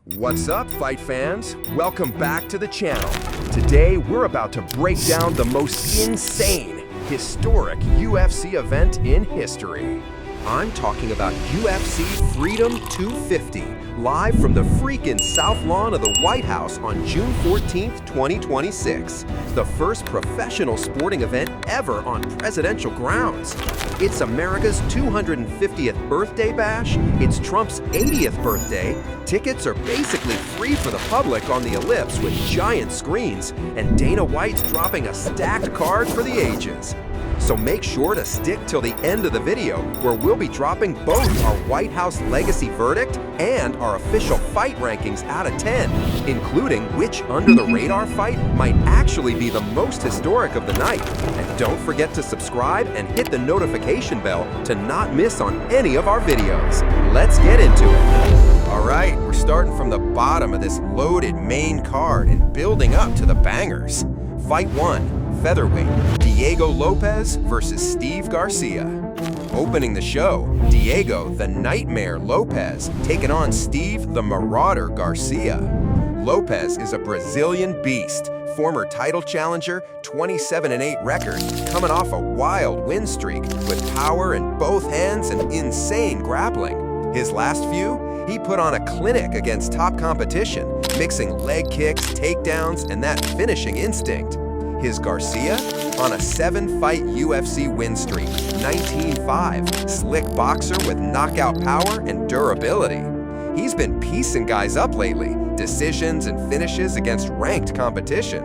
What's up, fight fans? Welcome back to the channel. Today, we're about to break down the most insane, historic UFC event in history. I'm talking about UFC Freedom 250, live from the freaking South Lawn of the White House on June 14th, 2026. The first professional sporting event ever on presidential grounds. It's America's 250th birthday bash, it's Trump's 80th birthday. Tickets are basically free for the public on the Ellipse with giant screens, and Dana White's dropping a stacked card for the ages. So make sure to stick till the end of the video, where we'll be dropping both our White House legacy verdict and our official fight rankings out of 10, including which under-the-radar fight might actually be the most historic of the night. And don't forget to subscribe and hit the notification bell to not miss on any of our videos. Let's get into it. Alright, we're starting from the bottom of this loaded main card and building up to the bangers. Fight 1. Featherweight, Diego Lopez versus Steve Garcia. Opening the show, Diego the Nightmare Lopez taking on Steve the Marauder Garcia. Lopez is a Brazilian beast, former title challenger, 27-8 record, coming off a wild win streak with power in both hands and insane grappling. His last few, he put on a clinic against top competition, mixing leg kicks, takedowns, and that finishing instinct. His Garcia, on a 7-fight UFC win streak, 19-5, slick boxer with knockout power and durability. He's been piecing guys up lately, decisions and finishes against ranked competition.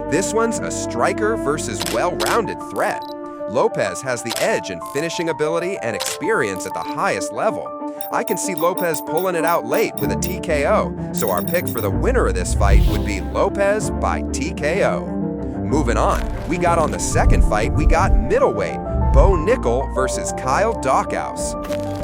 This one's a striker versus well-rounded threat. Lopez has the edge in finishing ability and experience at the highest level. I can see Lopez pulling it out late with a TKO, so our pick for the winner of this fight would be Lopez by TKO. Moving on, we got on the second fight, we got middleweight, Nickal versus Daukaus.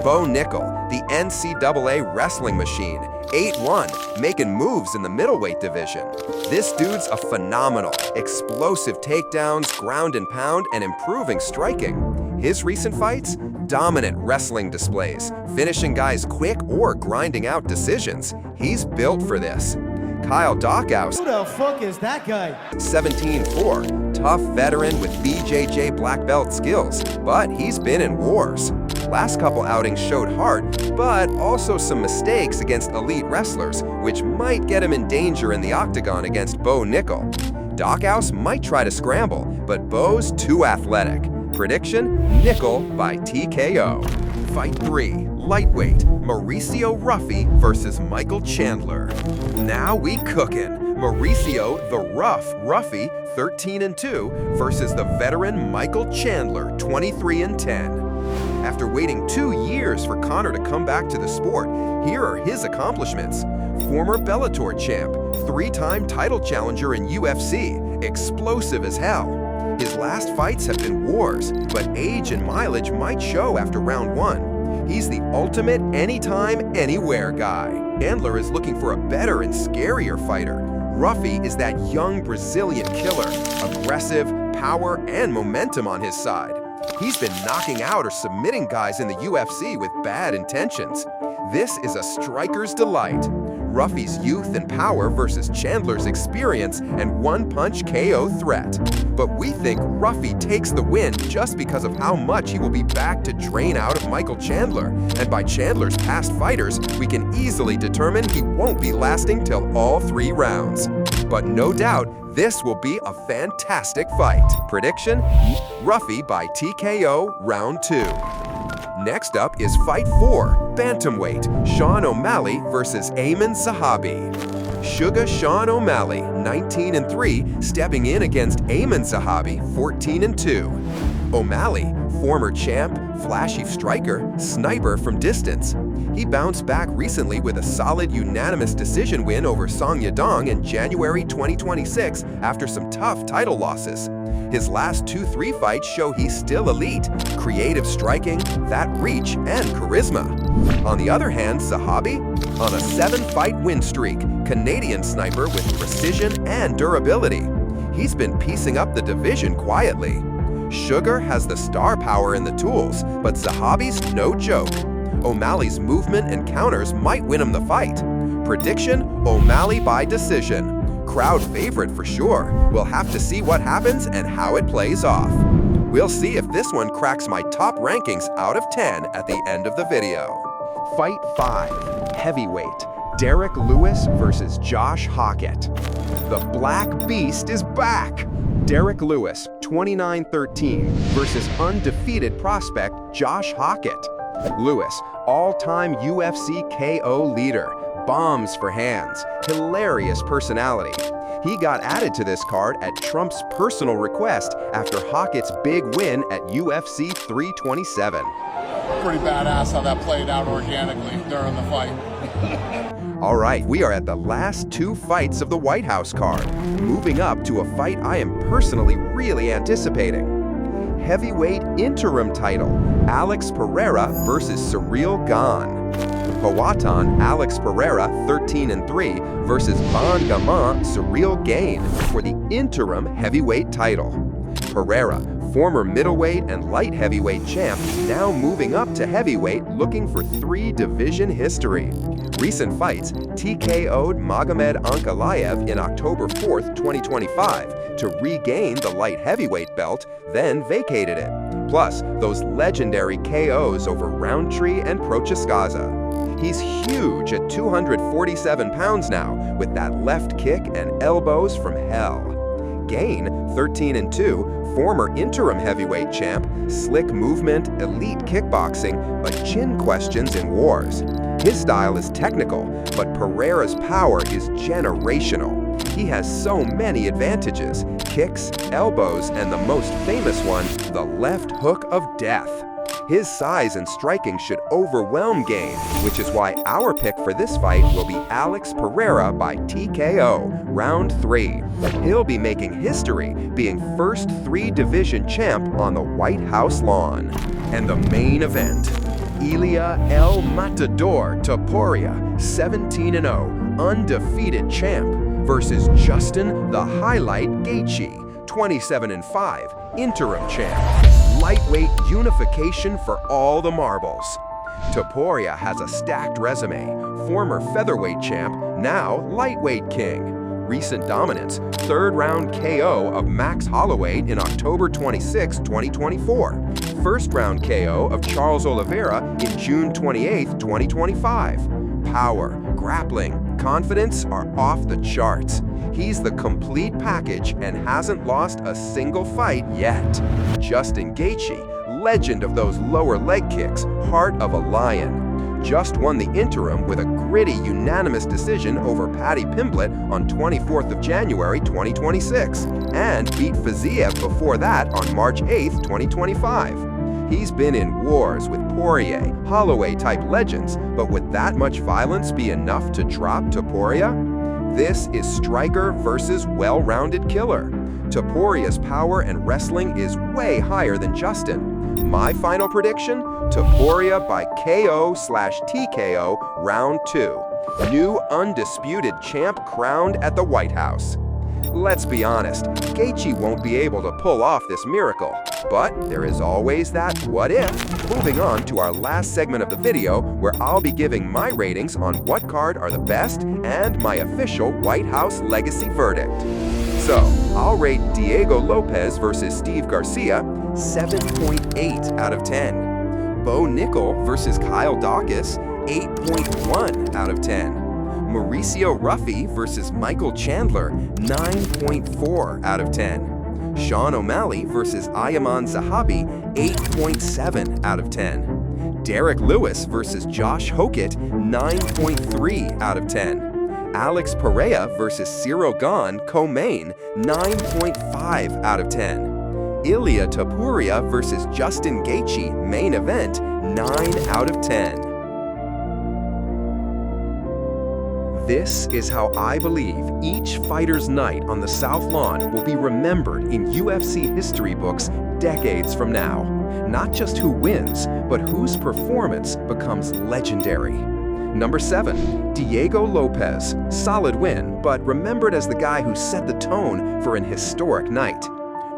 Nickal, the NCAA wrestling machine, 8-1, making moves in the middleweight division. This dude's a phenomenal, explosive takedowns, ground and pound, and improving striking. His recent fights? Dominant wrestling displays, finishing guys quick or grinding out decisions. He's built for this. Daukaus, who the fuck is that guy? 17-4, tough veteran with BJJ black belt skills, but he's been in wars. Last couple outings showed heart, but also some mistakes against elite wrestlers, which might get him in danger in the Octagon against Nickal. Daukaus might try to scramble, but Bo's too athletic. Prediction, Nickal by TKO. Fight 3. Lightweight, Mauricio Ruffy versus Michael Chandler. Now we cookin'. Mauricio the Rough Ruffy, 13-2, versus the veteran Michael Chandler, 23-10. After waiting 2 years for Conor to come back to the sport, here are his accomplishments. Former Bellator champ, 3-time title challenger in UFC, explosive as hell. His last fights have been wars, but age and mileage might show after round 1. He's the ultimate anytime, anywhere guy. Chandler is looking for a better and scarier fighter. Ruffy is that young Brazilian killer, aggressive, power, and momentum on his side. He's been knocking out or submitting guys in the UFC with bad intentions. This is a striker's delight. Ruffy's youth and power versus Chandler's experience and one-punch KO threat. But we think Ruffy takes the win just because of how much he will be back to drain out of Michael Chandler. And by Chandler's past fighters, we can easily determine he won't be lasting till all 3 rounds. But no doubt, this will be a fantastic fight. Prediction, Ruffy by TKO round 2. Next up is Fight 4, Bantamweight, Sean O'Malley versus Aiemann Zahabi. Sugar Sean O'Malley, 19-3, stepping in against Aiemann Zahabi, 14-2. O'Malley, former champ, flashy striker, sniper from distance. He bounced back recently with a solid unanimous decision win over Song Yadong in January 2026 after some tough title losses. His last 2-3 fights show he's still elite, creative striking, that reach, and charisma. On the other hand, Zahabi, on a 7-fight win streak, Canadian sniper with precision and durability. He's been piecing up the division quietly. Sugar has the star power and the tools, but Zahabi's no joke. O'Malley's movement and counters might win him the fight. Prediction: O'Malley by decision. Crowd favorite for sure. We'll have to see what happens and how it plays off. We'll see if this one cracks my top rankings out of 10 at the end of the video. Fight 5. Heavyweight. Derrick Lewis versus Josh Hockett. The Black Beast is back! Derrick Lewis, 29-13, versus undefeated prospect Josh Hockett. Lewis, all-time UFC KO leader, bombs for hands, hilarious personality. He got added to this card at Trump's personal request after Hockett's big win at UFC 327. Pretty badass how that played out organically during the fight. All right, we are at the last 2 fights of the White House card, moving up to a fight I am personally really anticipating. Heavyweight interim title, Alex Pereira versus Ciryl Gane. Powhatan Alex Pereira, 13-3, versus Bantamweight Ciryl Gane for the interim heavyweight title. Pereira, former middleweight and light heavyweight champ, now moving up to heavyweight looking for 3-division history. Recent fights: TKO'd Magomed Ankalaev in October 4th, 2025 to regain the light heavyweight belt, then vacated it. Plus, those legendary KOs over Roundtree and Prochaskaza. He's huge at 247 pounds now, with that left kick and elbows from hell. Gane, 13-2, former interim heavyweight champ, slick movement, elite kickboxing, but chin questions in wars. His style is technical, but Pereira's power is generational. He has so many advantages: kicks, elbows, and the most famous one, the left hook of death. His size and striking should overwhelm Gane, which is why our pick for this fight will be Alex Pereira by TKO, round 3. He'll be making history, being first 3-division champ on the White House lawn. And the main event: Ilia El Matador Topuria, 17-0, undefeated champ, versus Justin the Highlight Gaethje, 27-5, interim champ. Lightweight unification for all the marbles. Topuria has a stacked resume, former featherweight champ, now lightweight king. Recent dominance: 3rd-round KO of Max Holloway in October 26, 2024. 1st-round KO of Charles Oliveira in June 28, 2025. Power, grappling, confidence are off the charts. He's the complete package and hasn't lost a single fight yet. Justin Gaethje, legend of those lower leg kicks, heart of a lion. Just won the interim with a gritty unanimous decision over Paddy Pimblett on 24th of January 2026, and beat Fiziev before that on March 8th, 2025. He's been in wars with Poirier, Holloway-type legends, but would that much violence be enough to drop Topuria? This is striker versus well-rounded killer. Topuria's power and wrestling is way higher than Justin. My final prediction: Topuria by KO/TKO, round 2. New undisputed champ crowned at the White House. Let's be honest, Gaethje won't be able to pull off this miracle, but there is always that what if. Moving on to our last segment of the video, where I'll be giving my ratings on what card are the best and my official White House legacy verdict. So, I'll rate Diego Lopez versus Steve Garcia 7.8 out of 10. Bo Nickal versus Kyle Daukaus, 8.1 out of 10. Mauricio Ruffy versus Michael Chandler, 9.4 out of 10. Sean O'Malley versus Aiemann Zahabi, 8.7 out of 10. Derrick Lewis versus Josh Hokit, 9.3 out of 10. Alex Pereira versus Ciryl Gane, co-main, 9.5 out of 10. Ilia Topuria versus Justin Gaethje, main event, 9 out of 10. This is how I believe each fighter's night on the South Lawn will be remembered in UFC history books decades from now. Not just who wins, but whose performance becomes legendary. Number 7, Diego Lopez. Solid win, but remembered as the guy who set the tone for an historic night.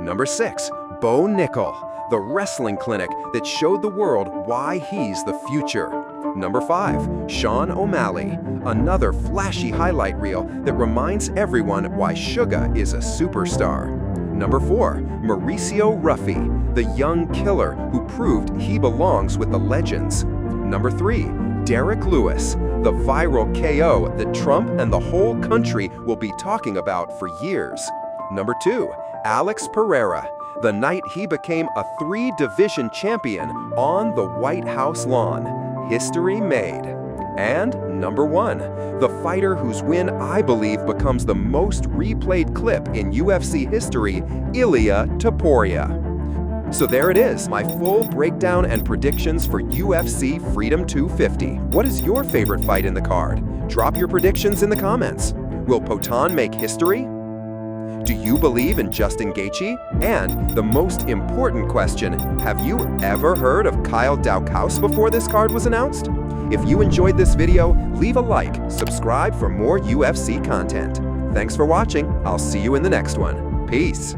Number 6, Bo Nickal. the wrestling clinic that showed the world why he's the future. Number 5, Sean O'Malley, another flashy highlight reel that reminds everyone why Suga is a superstar. Number 4, Mauricio Ruffy, the young killer who proved he belongs with the legends. Number 3, Derrick Lewis, the viral KO that Trump and the whole country will be talking about for years. Number 2, Alex Pereira, the night he became a 3-division champion on the White House lawn. History made. And number 1, the fighter whose win I believe becomes the most replayed clip in UFC history, Ilia Topuria. So there it is, my full breakdown and predictions for UFC Freedom 250. What is your favorite fight in the card? Drop your predictions in the comments. Will Poatan make history? Do you believe in Justin Gaethje? And the most important question, have you ever heard of Kyle Daukaus before this card was announced? If you enjoyed this video, leave a like, subscribe for more UFC content. Thanks for watching. I'll see you in the next one. Peace.